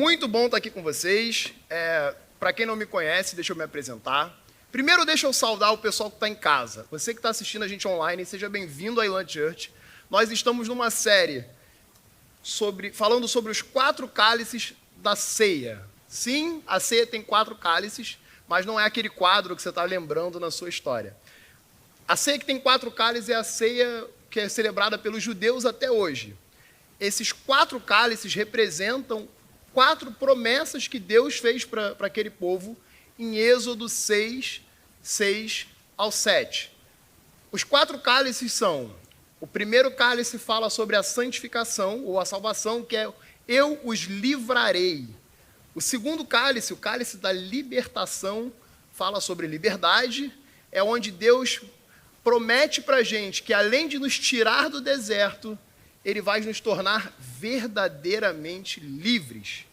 Muito bom estar aqui com vocês. Para quem não me conhece, deixa eu me apresentar. Primeiro, deixa eu saudar o pessoal que está em casa. Você que está assistindo a gente online, seja bem-vindo à Ilan Church. Nós estamos numa série falando sobre os 4 cálices da ceia. Sim, a ceia tem 4 cálices, mas não é aquele quadro que você está lembrando na sua história. A ceia que tem 4 cálices é a ceia que é celebrada pelos judeus até hoje. Esses 4 cálices representam 4 promessas que Deus fez para aquele povo em Êxodo 6, 6 ao 7. Os 4 cálices são: o primeiro cálice fala sobre a santificação ou a salvação, que é eu os livrarei. O segundo cálice, o cálice da libertação, fala sobre liberdade, é onde Deus promete para a gente que, além de nos tirar do deserto, Ele vai nos tornar verdadeiramente livres.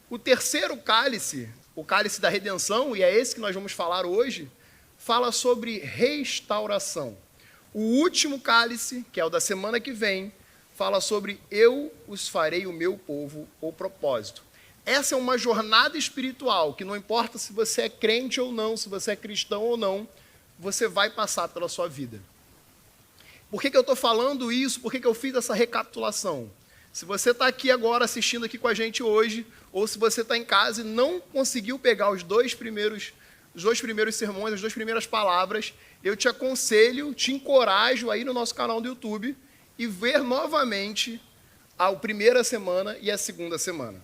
O terceiro cálice, o cálice da redenção, e é esse que nós vamos falar hoje, fala sobre restauração. O último cálice, que é o da semana que vem, fala sobre eu os farei o meu povo, ou propósito. Essa é uma jornada espiritual, que não importa se você é crente ou não, se você é cristão ou não, você vai passar pela sua vida. Por que eu estou falando isso? Por que eu fiz essa recapitulação? Se você está aqui agora assistindo aqui com a gente hoje, ou se você está em casa e não conseguiu pegar os dois primeiros sermões, as 2 primeiras palavras, eu te aconselho, te encorajo a ir no nosso canal do YouTube e ver novamente a primeira semana e a segunda semana.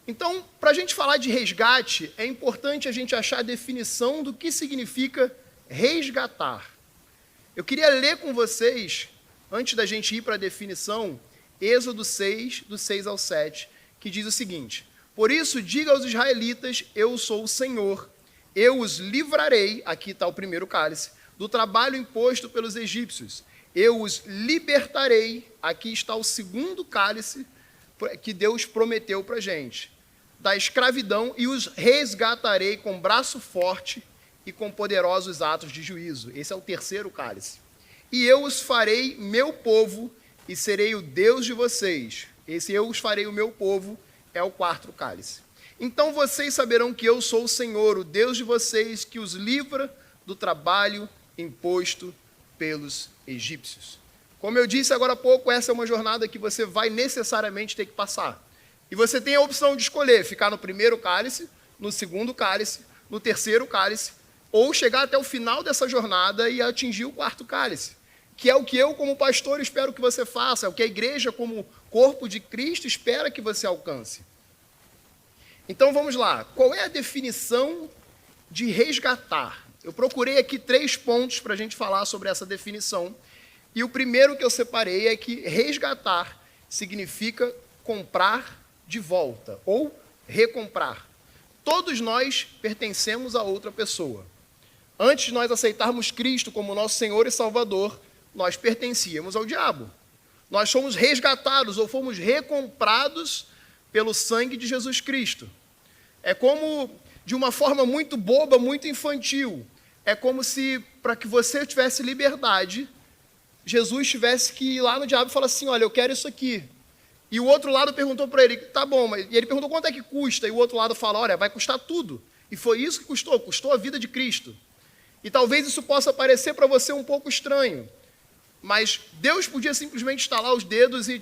Então, para a gente falar de resgate, é importante a gente achar a definição do que significa resgatar. Eu queria ler com vocês, antes da gente ir para a definição, Êxodo 6, do 6 ao 7, que diz o seguinte: por isso, diga aos israelitas, eu sou o Senhor, eu os livrarei, aqui está o primeiro cálice, do trabalho imposto pelos egípcios, eu os libertarei, aqui está o segundo cálice que Deus prometeu para a gente, da escravidão, e os resgatarei com braço forte e com poderosos atos de juízo. Esse é o terceiro cálice. E eu os farei meu povo e serei o Deus de vocês. Esse eu os farei o meu povo é o 4º cálice. Então vocês saberão que eu sou o Senhor, o Deus de vocês, que os livra do trabalho imposto pelos egípcios. Como eu disse agora há pouco, essa é uma jornada que você vai necessariamente ter que passar. E você tem a opção de escolher ficar no primeiro cálice, no segundo cálice, no terceiro cálice, ou chegar até o final dessa jornada e atingir o 4º cálice, que é o que eu, como pastor, espero que você faça, é o que a igreja, como corpo de Cristo, espera que você alcance. Então, vamos lá. Qual é a definição de resgatar? Eu procurei aqui 3 pontos para a gente falar sobre essa definição, e o primeiro que eu separei é que resgatar significa comprar de volta, ou recomprar. Todos nós pertencemos a outra pessoa. Antes de nós aceitarmos Cristo como nosso Senhor e Salvador, nós pertencíamos ao diabo. Nós fomos resgatados ou fomos recomprados pelo sangue de Jesus Cristo. É como, de uma forma muito boba, muito infantil, é como se, para que você tivesse liberdade, Jesus tivesse que ir lá no diabo e falar assim: olha, eu quero isso aqui. E o outro lado perguntou para ele: tá bom, mas... e ele perguntou quanto é que custa, e o outro lado fala: olha, vai custar tudo. E foi isso que custou a vida de Cristo. E talvez isso possa parecer para você um pouco estranho, mas Deus podia simplesmente estalar os dedos e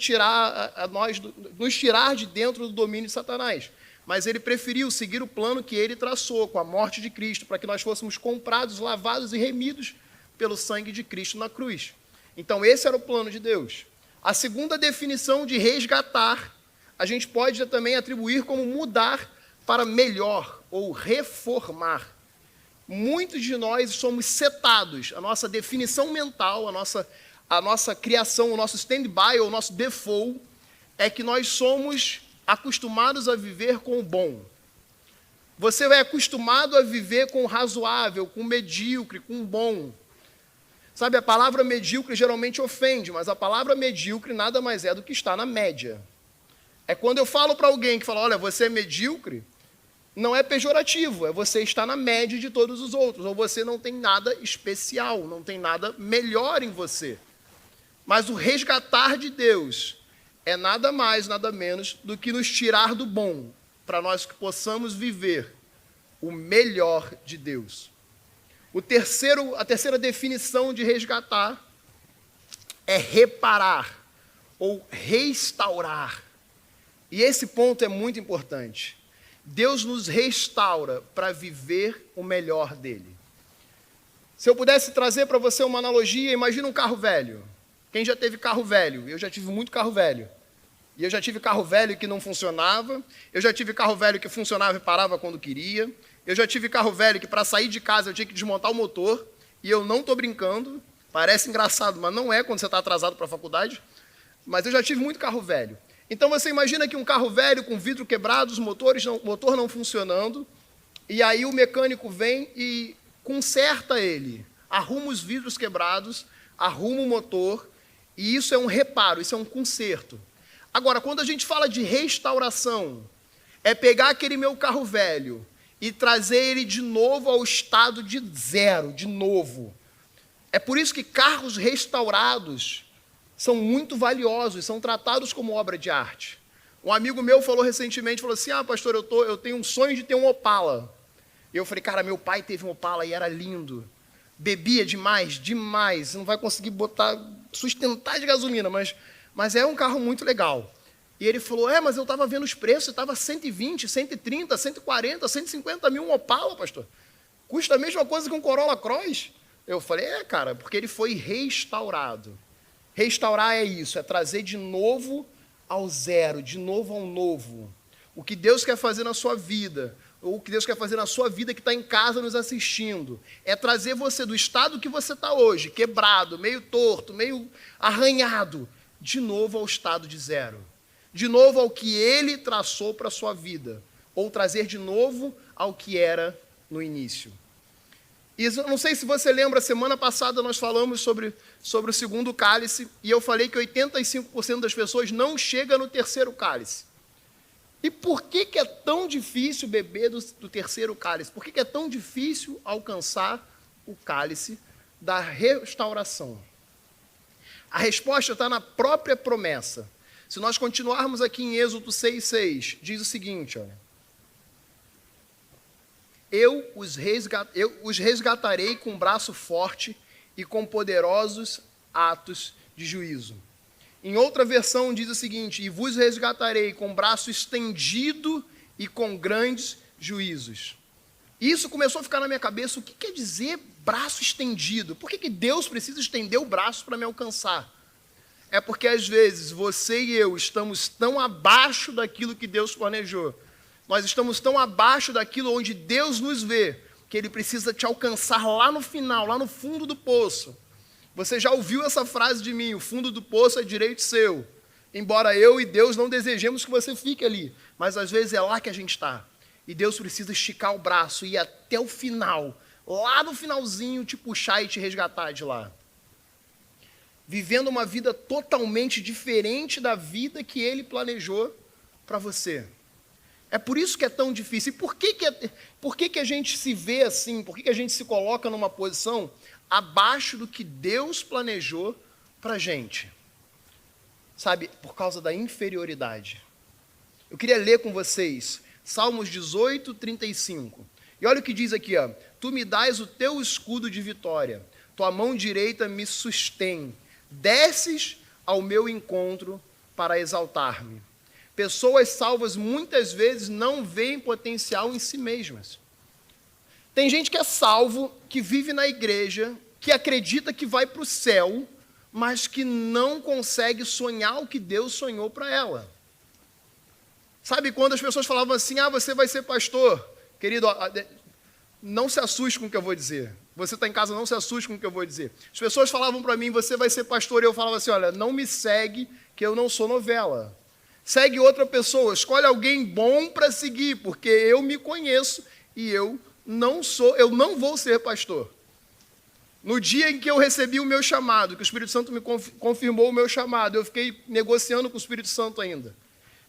nos tirar de dentro do domínio de Satanás. Mas Ele preferiu seguir o plano que Ele traçou com a morte de Cristo, para que nós fôssemos comprados, lavados e remidos pelo sangue de Cristo na cruz. Então esse era o plano de Deus. A segunda definição de resgatar, a gente pode também atribuir como mudar para melhor ou reformar. Muitos de nós somos setados, a nossa definição mental, a nossa criação, o nosso stand-by ou o nosso default é que nós somos acostumados a viver com o bom. Você é acostumado a viver com o razoável, com o medíocre, com o bom. Sabe, a palavra medíocre geralmente ofende, mas a palavra medíocre nada mais é do que estar na média. É quando eu falo para alguém que fala: olha, você é medíocre, não é pejorativo, é você estar na média de todos os outros, ou você não tem nada especial, não tem nada melhor em você. Mas o resgatar de Deus é nada mais, nada menos do que nos tirar do bom, para nós que possamos viver o melhor de Deus. A terceira definição de resgatar é reparar ou restaurar. E esse ponto é muito importante. Deus nos restaura para viver o melhor dele. Se eu pudesse trazer para você uma analogia, imagina um carro velho. Quem já teve carro velho? Eu já tive muito carro velho. E eu já tive carro velho que não funcionava. Eu já tive carro velho que funcionava e parava quando queria. Eu já tive carro velho que para sair de casa eu tinha que desmontar o motor. E eu não estou brincando. Parece engraçado, mas não é quando você está atrasado para a faculdade. Mas eu já tive muito carro velho. Então você imagina que um carro velho com vidro quebrado, o motor não funcionando. E aí o mecânico vem e conserta ele. Arruma os vidros quebrados, arruma o motor. E isso é um reparo, isso é um conserto. Agora, quando a gente fala de restauração, é pegar aquele meu carro velho e trazer ele de novo ao estado de zero, de novo. É por isso que carros restaurados são muito valiosos, são tratados como obra de arte. Um amigo meu falou recentemente, falou assim, pastor, eu tenho um sonho de ter um Opala. E eu falei, cara, meu pai teve um Opala e era lindo. Bebia demais, não vai conseguir sustentar de gasolina, mas é um carro muito legal. E ele falou, mas eu estava vendo os preços, estava 120, 130, 140, 150 mil um Opala, pastor. Custa a mesma coisa que um Corolla Cross. Eu falei, cara, porque ele foi restaurado. Restaurar é isso, é trazer de novo ao zero, de novo ao novo. O que Deus quer fazer na sua vida, ou o que Deus quer fazer na sua vida que está em casa nos assistindo, é trazer você do estado que você está hoje, quebrado, meio torto, meio arranhado, de novo ao estado de zero. De novo ao que Ele traçou para a sua vida, ou trazer de novo ao que era no início. E não sei se você lembra, semana passada nós falamos sobre o segundo cálice, e eu falei que 85% das pessoas não chega no terceiro cálice. E por que é tão difícil beber do terceiro cálice? Por que é tão difícil alcançar o cálice da restauração? A resposta está na própria promessa. Se nós continuarmos aqui em Êxodo 6,6, diz o seguinte, olha. Eu os resgatarei com braço forte e com poderosos atos de juízo. Em outra versão diz o seguinte, e vos resgatarei com braço estendido e com grandes juízos. Isso começou a ficar na minha cabeça, o que quer dizer braço estendido? Por que Deus precisa estender o braço para me alcançar? É porque às vezes você e eu estamos tão abaixo daquilo que Deus planejou. Nós estamos tão abaixo daquilo onde Deus nos vê, que Ele precisa te alcançar lá no final, lá no fundo do poço. Você já ouviu essa frase de mim, o fundo do poço é direito seu. Embora eu e Deus não desejemos que você fique ali, mas às vezes é lá que a gente está. E Deus precisa esticar o braço e ir até o final, lá no finalzinho, te puxar e te resgatar de lá. Vivendo uma vida totalmente diferente da vida que Ele planejou para você. É por isso que é tão difícil. E por que a gente se vê assim? Por que a gente se coloca numa posição abaixo do que Deus planejou para a gente? Sabe, por causa da inferioridade. Eu queria ler com vocês Salmos 18, 35. E olha o que diz aqui, ó. Tu me dás o teu escudo de vitória, tua mão direita me sustém, desces ao meu encontro para exaltar-me. Pessoas salvas muitas vezes não veem potencial em si mesmas. Tem gente que é salvo, que vive na igreja, que acredita que vai para o céu, mas que não consegue sonhar o que Deus sonhou para ela. Sabe quando as pessoas falavam assim, você vai ser pastor? Querido, não se assuste com o que eu vou dizer. Você está em casa, não se assuste com o que eu vou dizer. As pessoas falavam para mim, você vai ser pastor, e eu falava assim, olha, não me segue, que eu não sou novela. Segue outra pessoa, escolhe alguém bom para seguir, porque eu me conheço e eu não vou ser pastor. No dia em que eu recebi o meu chamado, que o Espírito Santo me confirmou o meu chamado, eu fiquei negociando com o Espírito Santo ainda.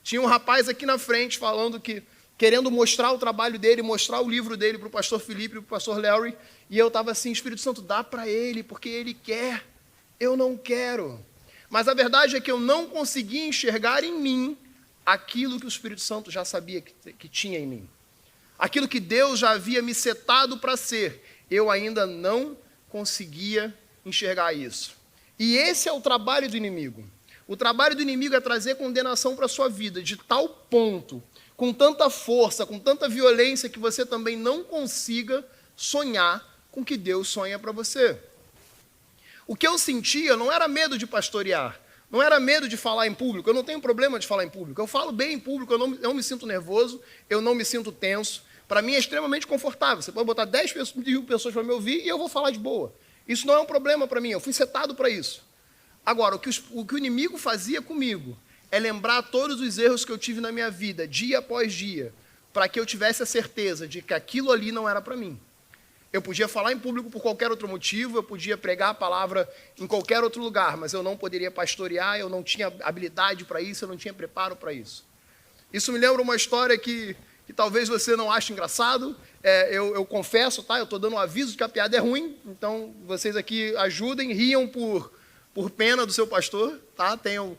Tinha um rapaz aqui na frente falando que, querendo mostrar o trabalho dele, mostrar o livro dele para o pastor Felipe e para o pastor Larry, e eu estava assim, Espírito Santo, dá para ele, porque ele quer, eu não quero. Mas a verdade é que eu não conseguia enxergar em mim aquilo que o Espírito Santo já sabia que tinha em mim. Aquilo que Deus já havia me setado para ser. Eu ainda não conseguia enxergar isso. E esse é o trabalho do inimigo. O trabalho do inimigo é trazer condenação para a sua vida, de tal ponto, com tanta força, com tanta violência, que você também não consiga sonhar com o que Deus sonha para você. O que eu sentia não era medo de pastorear, não era medo de falar em público. Eu não tenho problema de falar em público. Eu falo bem em público, eu não me sinto nervoso, eu não me sinto tenso. Para mim é extremamente confortável. Você pode botar 10 mil pessoas para me ouvir e eu vou falar de boa. Isso não é um problema para mim, eu fui setado para isso. Agora, o que o inimigo fazia comigo é lembrar todos os erros que eu tive na minha vida, dia após dia, para que eu tivesse a certeza de que aquilo ali não era para mim. Eu podia falar em público por qualquer outro motivo, eu podia pregar a palavra em qualquer outro lugar, mas eu não poderia pastorear, eu não tinha habilidade para isso, eu não tinha preparo para isso. Isso me lembra uma história que talvez você não ache engraçado. Eu confesso, tá? Eu estou dando um aviso de que a piada é ruim, então vocês aqui ajudem, riam por pena do seu pastor, tá? Tenham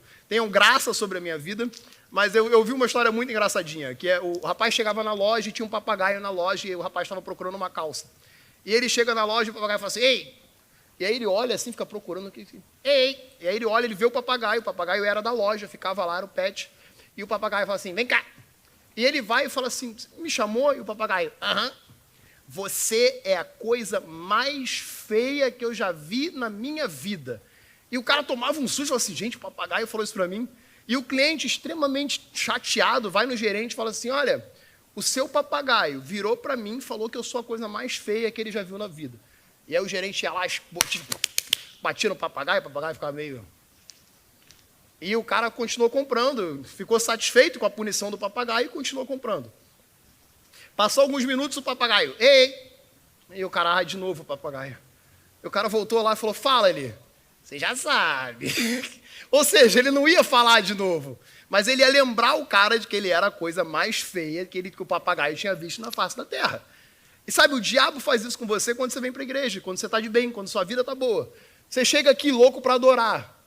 graça sobre a minha vida. Mas eu vi uma história muito engraçadinha, que o rapaz chegava na loja e tinha um papagaio na loja e o rapaz estava procurando uma calça. E ele chega na loja e o papagaio fala assim, ei! E aí ele olha assim, fica procurando aqui, ei! E aí ele olha, ele vê o papagaio era da loja, ficava lá, era o pet. E o papagaio fala assim, vem cá! E ele vai e fala assim, me chamou? E o papagaio, aham. Você é a coisa mais feia que eu já vi na minha vida. E o cara tomava um susto e falou assim, gente, o papagaio falou isso para mim. E o cliente, extremamente chateado, vai no gerente e fala assim, olha, o seu papagaio virou para mim e falou que eu sou a coisa mais feia que ele já viu na vida. E aí o gerente ia lá, batia no papagaio, o papagaio ficava meio... E o cara continuou comprando, ficou satisfeito com a punição do papagaio e continuou comprando. Passou alguns minutos, o papagaio, ei! E o cara, de novo o papagaio. E o cara voltou lá e falou, fala, ele, você já sabe. Ou seja, ele não ia falar de novo, mas ele ia lembrar o cara de que ele era a coisa mais feia que o papagaio tinha visto na face da terra. E sabe, o diabo faz isso com você quando você vem para a igreja, quando você está de bem, quando sua vida está boa. Você chega aqui louco para adorar.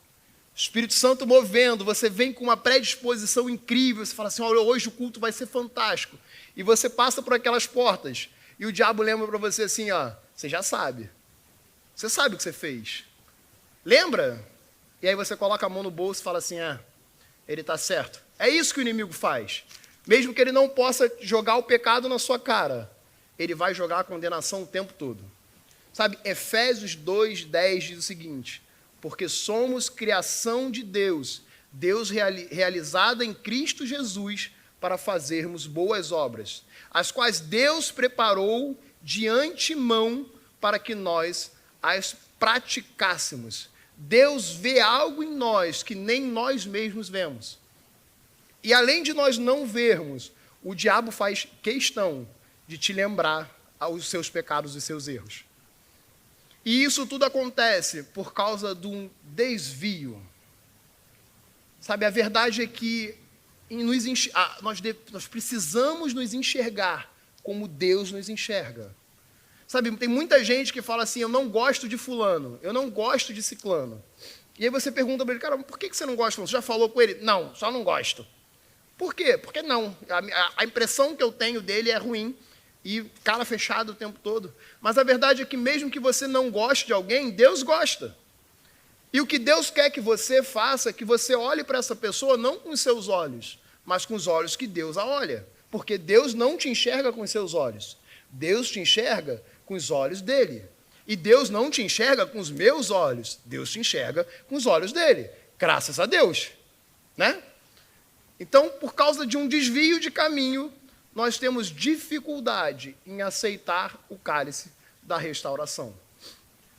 Espírito Santo movendo, você vem com uma predisposição incrível, você fala assim, olha, hoje o culto vai ser fantástico. E você passa por aquelas portas, e o diabo lembra para você assim, ó, você já sabe. Você sabe o que você fez. Lembra? E aí você coloca a mão no bolso e fala assim, ele está certo. É isso que o inimigo faz. Mesmo que ele não possa jogar o pecado na sua cara, ele vai jogar a condenação o tempo todo. Sabe, Efésios 2:10 diz o seguinte, porque somos criação de Deus, realizada em Cristo Jesus para fazermos boas obras, as quais Deus preparou de antemão para que nós as praticássemos. Deus vê algo em nós que nem nós mesmos vemos. E além de nós não vermos, o diabo faz questão de te lembrar aos seus pecados e seus erros. E isso tudo acontece por causa de um desvio. Sabe, a verdade é que nós precisamos nos enxergar como Deus nos enxerga. Sabe, tem muita gente que fala assim, eu não gosto de fulano, eu não gosto de ciclano. E aí você pergunta para ele, cara, por que você não gosta de fulano? Você já falou com ele? Não, só não gosto. Por quê? Porque não. A impressão que eu tenho dele é ruim. E cara fechado o tempo todo. Mas a verdade é que mesmo que você não goste de alguém, Deus gosta. E o que Deus quer que você faça é que você olhe para essa pessoa não com os seus olhos, mas com os olhos que Deus a olha. Porque Deus não te enxerga com os seus olhos. Deus te enxerga com os olhos dele. E Deus não te enxerga com os meus olhos. Deus te enxerga com os olhos dele. Graças a Deus. Né? Então, por causa de um desvio de caminho, nós temos dificuldade em aceitar o cálice da restauração.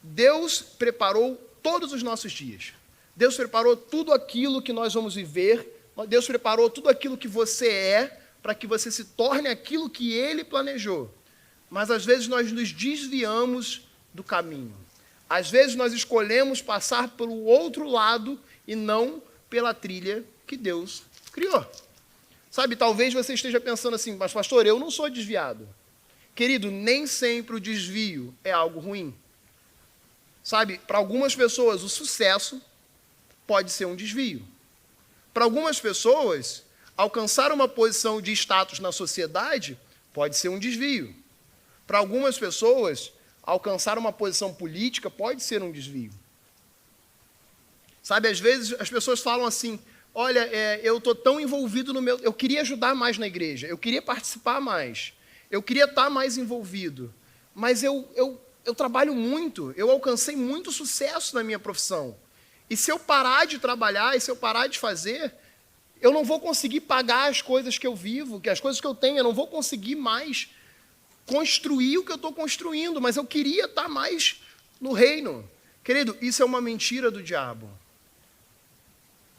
Deus preparou todos os nossos dias. Deus preparou tudo aquilo que nós vamos viver. Deus preparou tudo aquilo que você é para que você se torne aquilo que Ele planejou. Mas às vezes nós nos desviamos do caminho. Às vezes nós escolhemos passar pelo outro lado e não pela trilha que Deus criou. Sabe, talvez você esteja pensando assim, mas pastor, eu não sou desviado. Querido, nem sempre o desvio é algo ruim. Sabe, para algumas pessoas o sucesso pode ser um desvio. Para algumas pessoas, alcançar uma posição de status na sociedade pode ser um desvio. Para algumas pessoas, alcançar uma posição política pode ser um desvio. Sabe, às vezes as pessoas falam assim, olha, eu estou tão envolvido no meu... Eu queria ajudar mais na igreja, eu queria participar mais, eu queria estar mais envolvido, mas eu trabalho muito, eu alcancei muito sucesso na minha profissão. E se eu parar de trabalhar, e se eu parar de fazer, eu não vou conseguir pagar as coisas que eu vivo, que as coisas que eu tenho, eu não vou conseguir mais construir o que eu estou construindo, mas eu queria estar mais no reino. Querido, isso é uma mentira do diabo.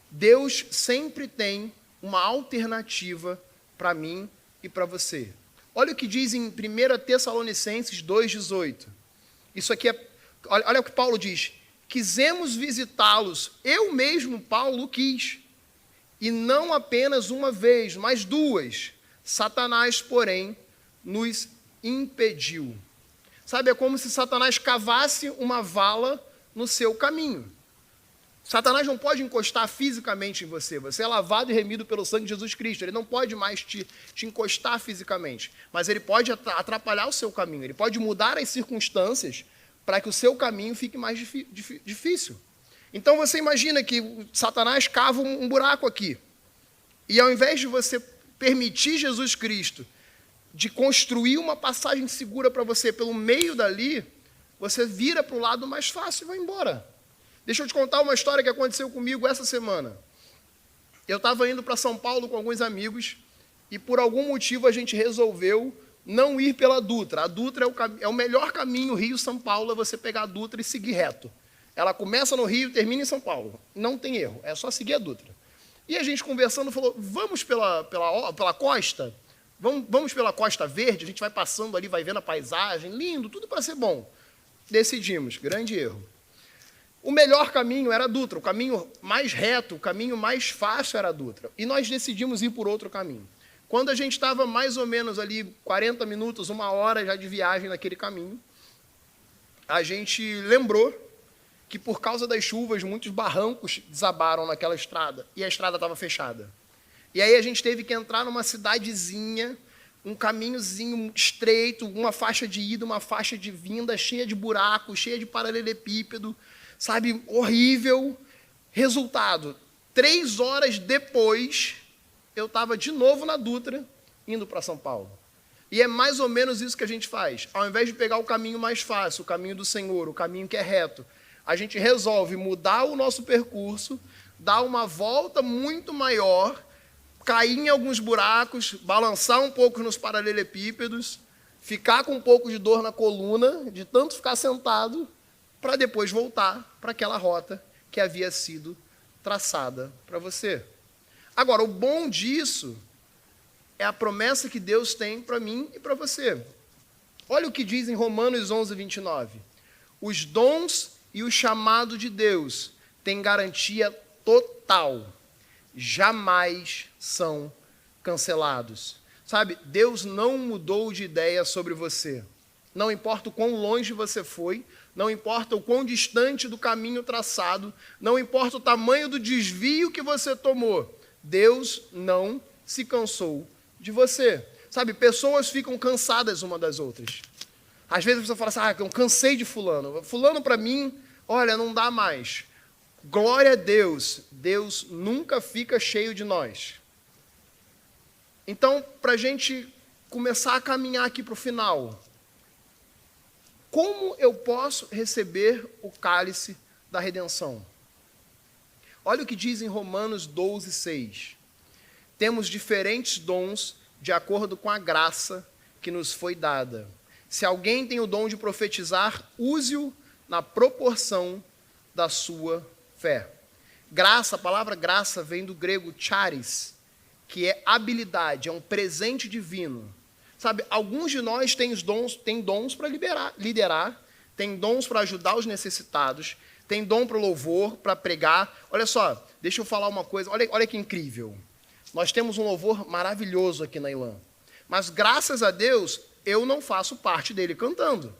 Deus sempre tem uma alternativa para mim e para você. Olha o que diz em 1 Tessalonicenses 2,18. Isso aqui olha o que Paulo diz. Quisemos visitá-los, eu mesmo, Paulo, quis. E não apenas uma vez, mas duas. Satanás, porém, nos impediu. Sabe, é como se Satanás cavasse uma vala no seu caminho. Satanás não pode encostar fisicamente em você. Você é lavado e remido pelo sangue de Jesus Cristo. Ele não pode mais te encostar fisicamente. Mas ele pode atrapalhar o seu caminho. Ele pode mudar as circunstâncias para que o seu caminho fique mais difícil. Então você imagina que Satanás cava um buraco aqui. E ao invés de você permitir Jesus Cristo de construir uma passagem segura para você pelo meio dali, você vira para o lado mais fácil e vai embora. Deixa eu te contar uma história que aconteceu comigo essa semana. Eu estava indo para São Paulo com alguns amigos e por algum motivo a gente resolveu não ir pela Dutra. A Dutra é o melhor caminho Rio-São Paulo, é você pegar a Dutra e seguir reto. Ela começa no Rio e termina em São Paulo. Não tem erro, é só seguir a Dutra. E a gente conversando falou, vamos pela costa? Vamos pela Costa Verde? A gente vai passando ali, vai vendo a paisagem, lindo, tudo para ser bom. Decidimos, grande erro. O melhor caminho era a Dutra, o caminho mais reto, o caminho mais fácil era a Dutra. E nós decidimos ir por outro caminho. Quando a gente estava mais ou menos ali 40 minutos, 1 hora já de viagem naquele caminho, a gente lembrou que por causa das chuvas, muitos barrancos desabaram naquela estrada e a estrada estava fechada. E aí a gente teve que entrar numa cidadezinha, um caminhozinho estreito, uma faixa de ida, uma faixa de vinda, cheia de buracos, cheia de paralelepípedo, sabe, horrível. Resultado, 3 horas depois, eu estava de novo na Dutra, indo para São Paulo. E é mais ou menos isso que a gente faz. Ao invés de pegar o caminho mais fácil, o caminho do Senhor, o caminho que é reto, a gente resolve mudar o nosso percurso, dar uma volta muito maior, cair em alguns buracos, balançar um pouco nos paralelepípedos, ficar com um pouco de dor na coluna, de tanto ficar sentado, para depois voltar para aquela rota que havia sido traçada para você. Agora, o bom disso é a promessa que Deus tem para mim e para você. Olha o que diz em Romanos 11, 29. Os dons e o chamado de Deus têm garantia total. Jamais são cancelados. Sabe, Deus não mudou de ideia sobre você. Não importa o quão longe você foi, não importa o quão distante do caminho traçado, não importa o tamanho do desvio que você tomou, Deus não se cansou de você. Sabe, pessoas ficam cansadas uma das outras. Às vezes você fala assim, eu cansei de fulano. Fulano para mim, olha, não dá mais. Glória a Deus, Deus nunca fica cheio de nós. Então, para a gente começar a caminhar aqui para o final, como eu posso receber o cálice da redenção? Olha o que diz em Romanos 12, 6. Temos diferentes dons de acordo com a graça que nos foi dada. Se alguém tem o dom de profetizar, use-o na proporção da sua fé. Graça, a palavra graça vem do grego charis, que é habilidade, é um presente divino. Sabe, alguns de nós têm dons para liderar, têm dons para ajudar os necessitados, têm dom para louvor, para pregar. Olha só, deixa eu falar uma coisa, olha que incrível. Nós temos um louvor maravilhoso aqui na Ilan, mas graças a Deus eu não faço parte dele cantando.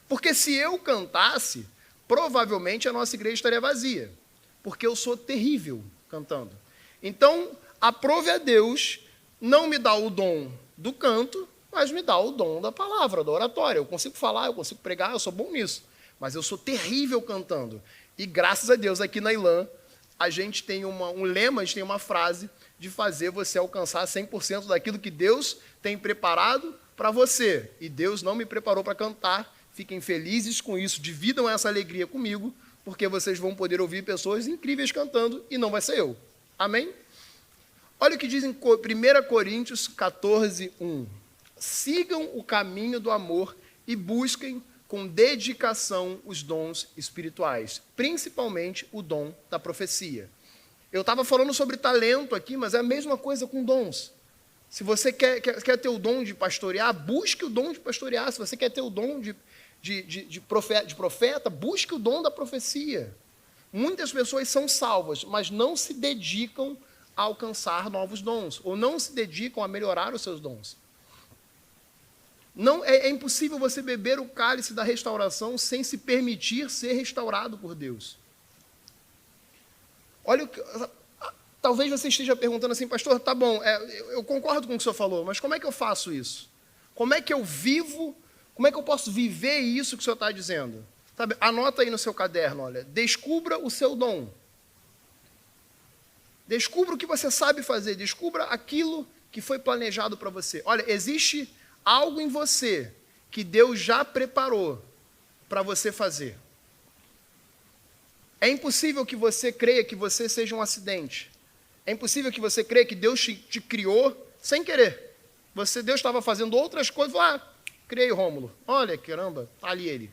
Porque se eu cantasse, provavelmente a nossa igreja estaria vazia. porque eu sou terrível cantando. Então, aprove a Deus não me dar o dom do canto, mas me dá o dom da palavra, da oratória. Eu consigo falar, eu consigo pregar, eu sou bom nisso, mas eu sou terrível cantando. E graças a Deus, aqui na Ilan, a gente tem um lema, a gente tem uma frase de fazer você alcançar 100% daquilo que Deus tem preparado para você. E Deus não me preparou para cantar. Fiquem felizes com isso, dividam essa alegria comigo, porque vocês vão poder ouvir pessoas incríveis cantando e não vai ser eu. Amém? Olha o que diz em 1 Coríntios 14, 1. Sigam o caminho do amor e busquem com dedicação os dons espirituais, principalmente o dom da profecia. Eu estava falando sobre talento aqui, mas é a mesma coisa com dons. Se você quer ter o dom de pastorear, busque o dom de pastorear. Se você quer ter o dom de profeta, busque o dom da profecia. Muitas pessoas são salvas, mas não se dedicam a alcançar novos dons, ou não se dedicam a melhorar os seus dons. Não, é impossível você beber o cálice da restauração sem se permitir ser restaurado por Deus. Olha, talvez você esteja perguntando assim, pastor, tá bom, eu concordo com o que o senhor falou, mas como é que eu faço isso? Como é que eu vivo, como é que eu posso viver isso que o senhor está dizendo? Sabe, anota aí no seu caderno, olha, descubra o seu dom. Descubra o que você sabe fazer, descubra aquilo que foi planejado para você. Olha, existe algo em você que Deus já preparou para você fazer. É impossível que você creia que você seja um acidente. É impossível que você creia que Deus te criou sem querer. Deus estava fazendo outras coisas, criei o Rômulo. Olha, caramba, está ali ele.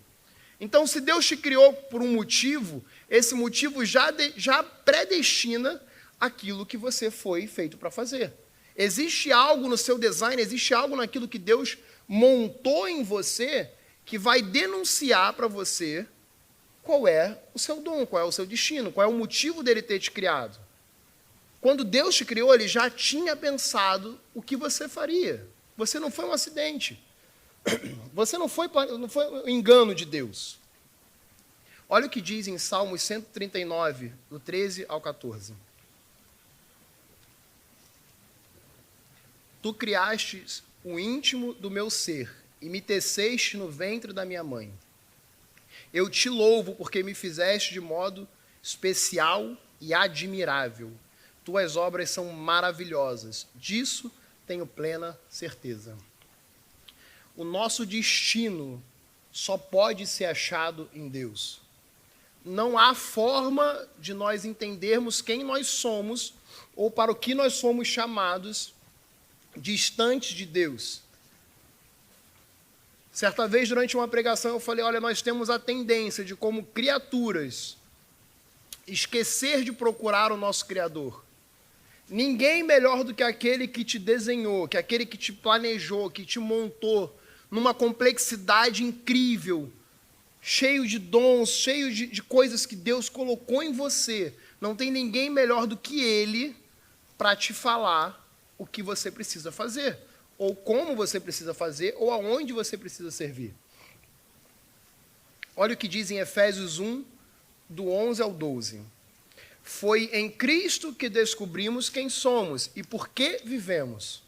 Então, se Deus te criou por um motivo, esse motivo já predestina aquilo que você foi feito para fazer. Existe algo no seu design, existe algo naquilo que Deus montou em você que vai denunciar para você qual é o seu dom, qual é o seu destino, qual é o motivo dele ter te criado. Quando Deus te criou, ele já tinha pensado o que você faria. Você não foi um acidente. Você não foi um engano de Deus. Olha o que diz em Salmos 139, do 13 ao 14. Tu criastes o íntimo do meu ser e me teceste no ventre da minha mãe. Eu te louvo porque me fizeste de modo especial e admirável. Tuas obras são maravilhosas. Disso tenho plena certeza. O nosso destino só pode ser achado em Deus. Não há forma de nós entendermos quem nós somos ou para o que nós somos chamados distantes de Deus. Certa vez, durante uma pregação, eu falei, olha, nós temos a tendência de, como criaturas, esquecer de procurar o nosso Criador. Ninguém melhor do que aquele que te desenhou, que aquele que te planejou, que te montou numa complexidade incrível, cheio de dons, cheio de coisas que Deus colocou em você. Não tem ninguém melhor do que Ele para te falar o que você precisa fazer, ou como você precisa fazer, ou aonde você precisa servir. Olha o que diz em Efésios 1, do 11 ao 12. Foi em Cristo que descobrimos quem somos e por que vivemos.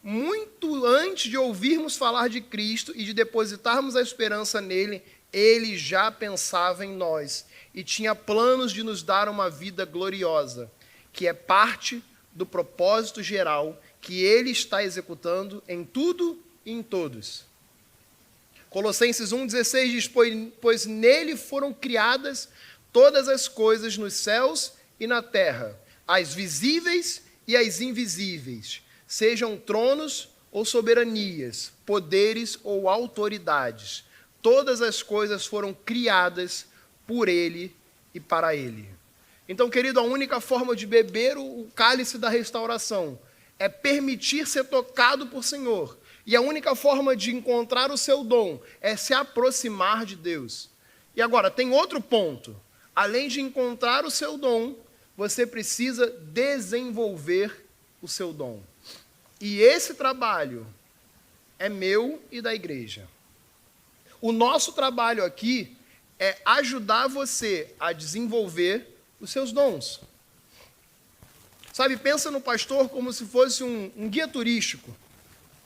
Muito antes de ouvirmos falar de Cristo e de depositarmos a esperança nele, ele já pensava em nós e tinha planos de nos dar uma vida gloriosa, que é parte do propósito geral que ele está executando em tudo e em todos. Colossenses 1,16 diz, pois nele foram criadas todas as coisas nos céus e na terra, as visíveis e as invisíveis, sejam tronos ou soberanias, poderes ou autoridades. Todas as coisas foram criadas por ele e para ele. Então, querido, a única forma de beber o cálice da restauração é permitir ser tocado por Senhor. E a única forma de encontrar o seu dom é se aproximar de Deus. E agora, tem outro ponto. Além de encontrar o seu dom, você precisa desenvolver o seu dom. E esse trabalho é meu e da igreja. O nosso trabalho aqui é ajudar você a desenvolver os seus dons. Sabe, pensa no pastor como se fosse um guia turístico.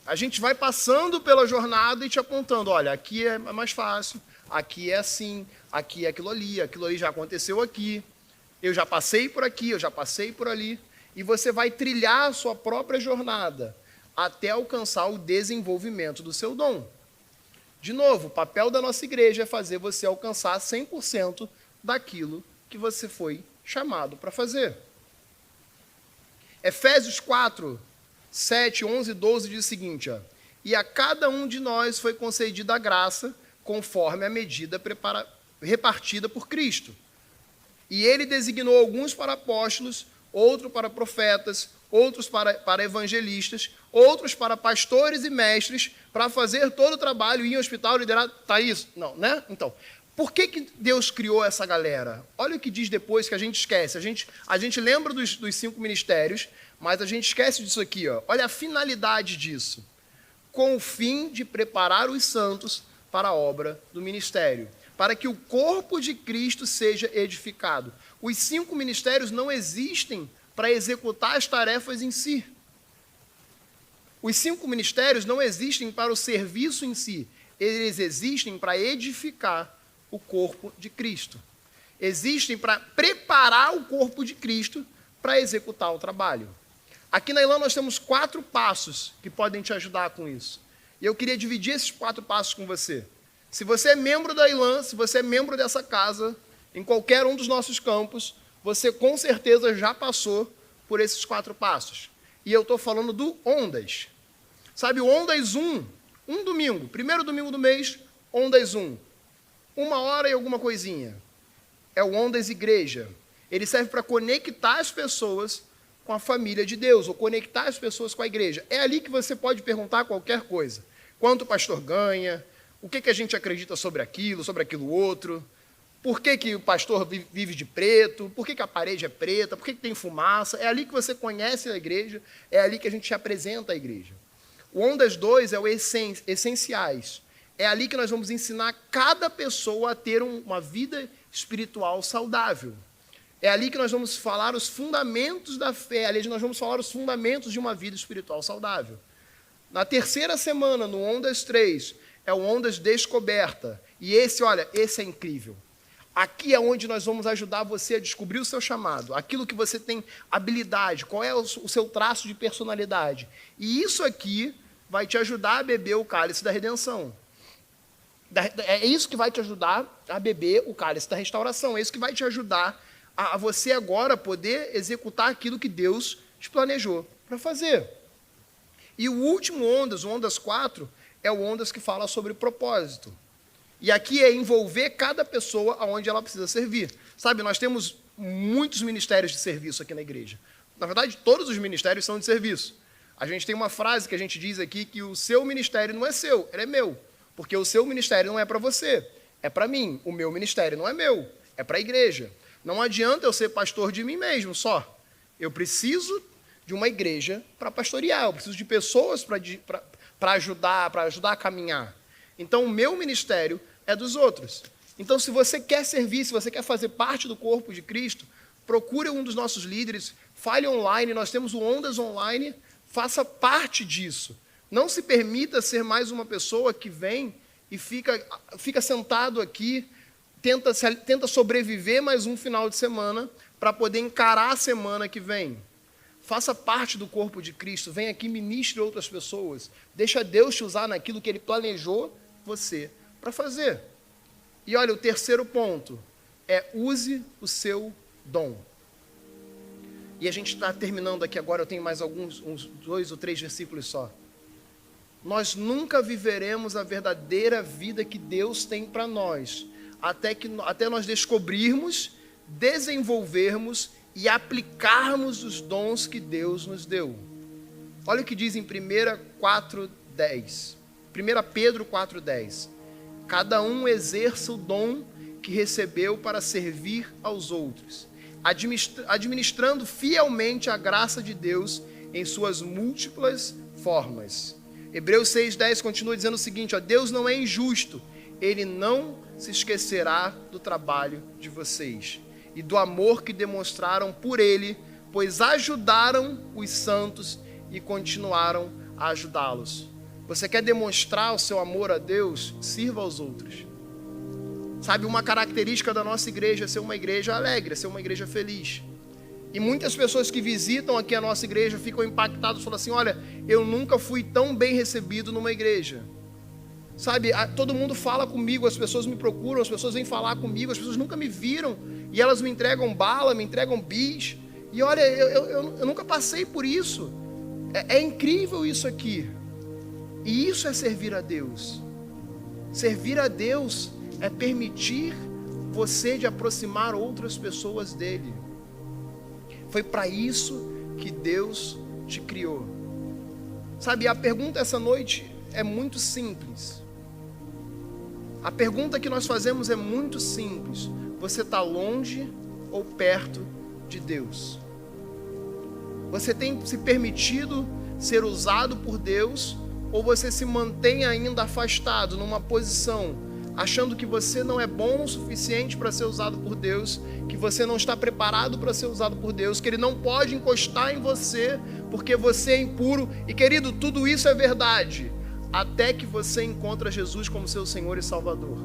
A gente vai passando pela jornada e te apontando, olha, aqui é mais fácil, aqui é assim, aqui é aquilo ali já aconteceu aqui, eu já passei por aqui, eu já passei por ali, e você vai trilhar a sua própria jornada até alcançar o desenvolvimento do seu dom. De novo, o papel da nossa igreja é fazer você alcançar 100% daquilo que você foi chamado para fazer. Efésios 4, 7, 11 e 12 diz o seguinte, ó, e a cada um de nós foi concedida a graça conforme a medida repartida por Cristo. E ele designou alguns para apóstolos, outros para profetas, outros para evangelistas, outros para pastores e mestres, para fazer todo o trabalho, ir em hospital, liderar, tá isso? Não, né? Então, por que Deus criou essa galera? Olha o que diz depois que a gente esquece. A gente lembra dos 5 ministérios, mas a gente esquece disso aqui. Ó. Olha a finalidade disso. Com o fim de preparar os santos para a obra do ministério, para que o corpo de Cristo seja edificado. Os 5 ministérios não existem para executar as tarefas em si. Os 5 ministérios não existem para o serviço em si. Eles existem para edificar o corpo de Cristo. Existem para preparar o corpo de Cristo para executar o trabalho. Aqui na Elan nós temos 4 passos que podem te ajudar com isso. E eu queria dividir esses 4 passos com você. Se você é membro da Elan, se você é membro dessa casa, em qualquer um dos nossos campos, você com certeza já passou por esses 4 passos. E eu estou falando do Ondas. Sabe, o Ondas 1, um domingo, primeiro domingo do mês, Ondas 1. 1 hora e alguma coisinha. É o Ondas Igreja. Ele serve para conectar as pessoas com a família de Deus, ou conectar as pessoas com a igreja. É ali que você pode perguntar qualquer coisa. Quanto o pastor ganha? O que a gente acredita sobre aquilo outro? Por que o pastor vive de preto? Por que a parede é preta? Por que tem fumaça? É ali que você conhece a igreja, é ali que a gente te apresenta a igreja. O Ondas 2 é o essenciais. É ali que nós vamos ensinar cada pessoa a ter uma vida espiritual saudável. É ali que nós vamos falar os fundamentos da fé, ali nós vamos falar os fundamentos de uma vida espiritual saudável. Na terceira semana, no Ondas 3, é o Ondas Descoberta. E esse é incrível. Aqui é onde nós vamos ajudar você a descobrir o seu chamado, aquilo que você tem habilidade, qual é o seu traço de personalidade. E isso aqui vai te ajudar a beber o cálice da redenção. É isso que vai te ajudar a beber o cálice da restauração. É isso que vai te ajudar a você agora poder executar aquilo que Deus te planejou para fazer. E o último Ondas, o Ondas 4, é o Ondas que fala sobre propósito. E aqui é envolver cada pessoa aonde ela precisa servir. Sabe, nós temos muitos ministérios de serviço aqui na igreja. Na verdade, todos os ministérios são de serviço. A gente tem uma frase que a gente diz aqui que o seu ministério não é seu, ele é meu. Porque o seu ministério não é para você, é para mim. O meu ministério não é meu, é para a igreja. Não adianta eu ser pastor de mim mesmo só. Eu preciso de uma igreja para pastorear, eu preciso de pessoas para ajudar a caminhar. Então, o meu ministério é dos outros. Então, se você quer servir, se você quer fazer parte do corpo de Cristo, procure um dos nossos líderes, fale online, nós temos o Ondas Online, faça parte disso. Não se permita ser mais uma pessoa que vem e fica sentado aqui, tenta sobreviver mais um final de semana para poder encarar a semana que vem. Faça parte do corpo de Cristo, venha aqui, ministre outras pessoas. Deixa Deus te usar naquilo que Ele planejou você para fazer. E olha, o terceiro ponto é use o seu dom. E a gente está terminando aqui agora, eu tenho mais uns 2 ou 3 versículos só. Nós nunca viveremos a verdadeira vida que Deus tem para nós, até nós descobrirmos, desenvolvermos e aplicarmos os dons que Deus nos deu. Olha o que diz em 1 Pedro 4,10. Cada um exerça o dom que recebeu para servir aos outros, administrando fielmente a graça de Deus em suas múltiplas formas. Hebreus 6,10 continua dizendo o seguinte, Deus não é injusto, Ele não se esquecerá do trabalho de vocês e do amor que demonstraram por ele, pois ajudaram os santos e continuaram a ajudá-los. Você quer demonstrar o seu amor a Deus? Sirva aos outros. Sabe, uma característica da nossa igreja é ser uma igreja alegre, é ser uma igreja feliz. E muitas pessoas que visitam aqui a nossa igreja ficam impactadas, falam assim, olha, eu nunca fui tão bem recebido numa igreja. Sabe, todo mundo fala comigo, as pessoas me procuram, as pessoas vêm falar comigo, as pessoas nunca me viram, e elas me entregam bala, me entregam bis, e olha, eu nunca passei por isso. É incrível isso aqui. E isso é servir a Deus. Servir a Deus é permitir você de aproximar outras pessoas dele. Foi para isso que Deus te criou. Sabe, a pergunta essa noite é muito simples. A pergunta que nós fazemos é muito simples. Você está longe ou perto de Deus? Você tem se permitido ser usado por Deus, ou você se mantém ainda afastado numa posição, achando que você não é bom o suficiente para ser usado por Deus, que você não está preparado para ser usado por Deus, que Ele não pode encostar em você porque você é impuro? E querido, tudo isso é verdade, até que você encontra Jesus como seu Senhor e Salvador.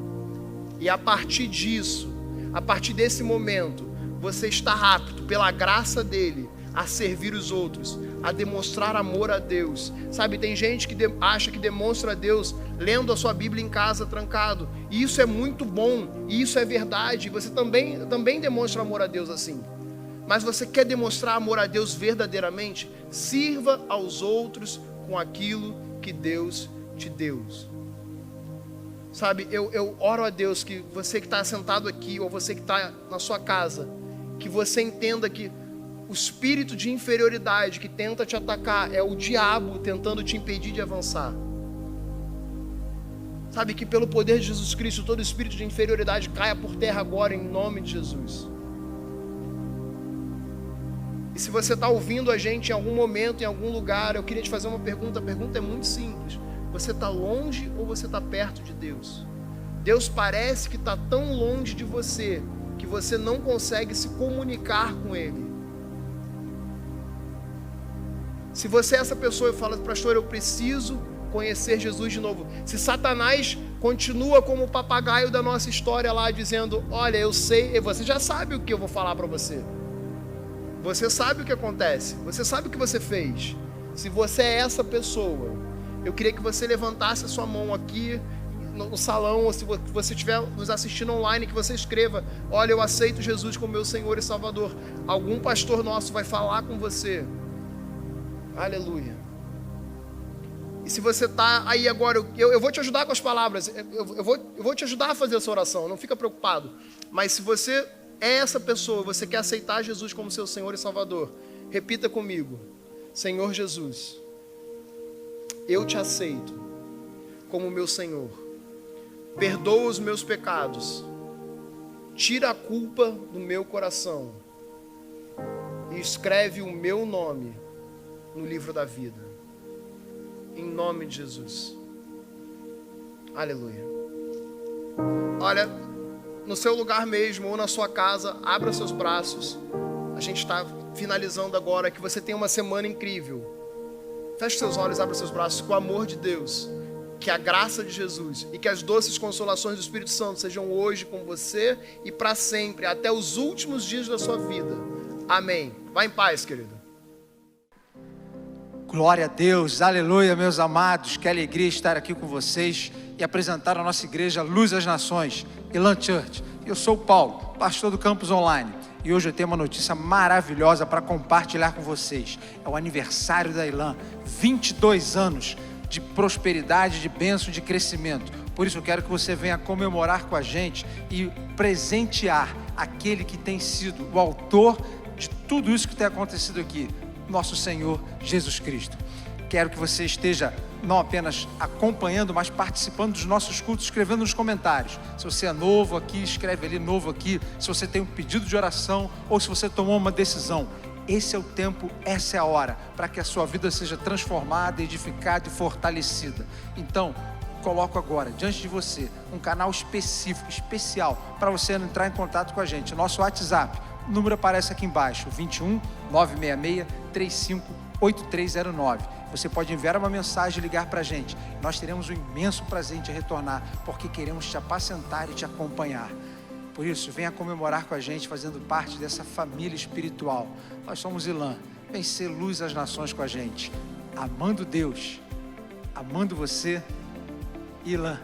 E a partir disso, a partir desse momento, você está apto, pela graça dEle, a servir os outros, a demonstrar amor a Deus. Sabe, tem gente que acha que demonstra a Deus lendo a sua Bíblia em casa trancado, e isso é muito bom, e isso é verdade, você também demonstra amor a Deus assim. Mas você quer demonstrar amor a Deus verdadeiramente? Sirva aos outros com aquilo que Deus te deu. Sabe, eu oro a Deus que você que está sentado aqui, ou você que está na sua casa, que você entenda que o espírito de inferioridade que tenta te atacar é o diabo tentando te impedir de avançar. Sabe, que pelo poder de Jesus Cristo, todo espírito de inferioridade caia por terra agora, em nome de Jesus. E se você está ouvindo a gente em algum momento, em algum lugar, eu queria te fazer uma pergunta. A pergunta é muito simples. Você está longe ou você está perto de Deus? Deus parece que está tão longe de você que você não consegue se comunicar com Ele. Se você é essa pessoa e fala, pastor, eu preciso conhecer Jesus de novo. Se Satanás continua como o papagaio da nossa história lá, dizendo, olha, eu sei, você já sabe o que eu vou falar para você. Você sabe o que acontece, você sabe o que você fez. Se você é essa pessoa, eu queria que você levantasse a sua mão aqui no salão, ou se você estiver nos assistindo online, que você escreva, olha, eu aceito Jesus como meu Senhor e Salvador. Algum pastor nosso vai falar com você. Aleluia. E se você está aí agora, eu vou te ajudar com as palavras, eu vou te ajudar a fazer essa oração, não fica preocupado. Mas se você é essa pessoa, você quer aceitar Jesus como seu Senhor e Salvador, repita comigo: Senhor Jesus, eu te aceito como meu Senhor, perdoa os meus pecados, tira a culpa do meu coração e escreve o meu nome no livro da vida, em nome de Jesus. Aleluia. Olha, no seu lugar mesmo ou na sua casa, abra seus braços. A gente está finalizando agora. Que você tenha uma semana incrível. Feche seus olhos, abra seus braços. Que o amor de Deus, que a graça de Jesus e que as doces consolações do Espírito Santo sejam hoje com você e para sempre, até os últimos dias da sua vida. Amém. Vá em paz, querido. Glória a Deus, aleluia, meus amados, que alegria estar aqui com vocês e apresentar a nossa igreja Luz das Nações, Elan Church. Eu sou o Paulo, pastor do Campus Online, e hoje eu tenho uma notícia maravilhosa para compartilhar com vocês. É o aniversário da Elan, 22 anos de prosperidade, de bênção, de crescimento. Por isso eu quero que você venha comemorar com a gente e presentear aquele que tem sido o autor de tudo isso que tem acontecido aqui, nosso Senhor Jesus Cristo. Quero que você esteja não apenas acompanhando, mas participando dos nossos cultos, escrevendo nos comentários. Se você é novo aqui, escreve ali novo aqui. Se você tem um pedido de oração ou se você tomou uma decisão, esse é o tempo, essa é a hora para que a sua vida seja transformada, edificada e fortalecida. Então, coloco agora diante de você um canal específico, especial, para você entrar em contato com a gente. Nosso WhatsApp, o número aparece aqui embaixo, 21 966 35 8309. Você pode enviar uma mensagem e ligar para a gente. Nós teremos um imenso prazer em te retornar, porque queremos te apacentar e te acompanhar. Por isso, venha comemorar com a gente, fazendo parte dessa família espiritual. Nós somos Ilan. Vem ser luz às nações com a gente. Amando Deus, amando você, Ilan.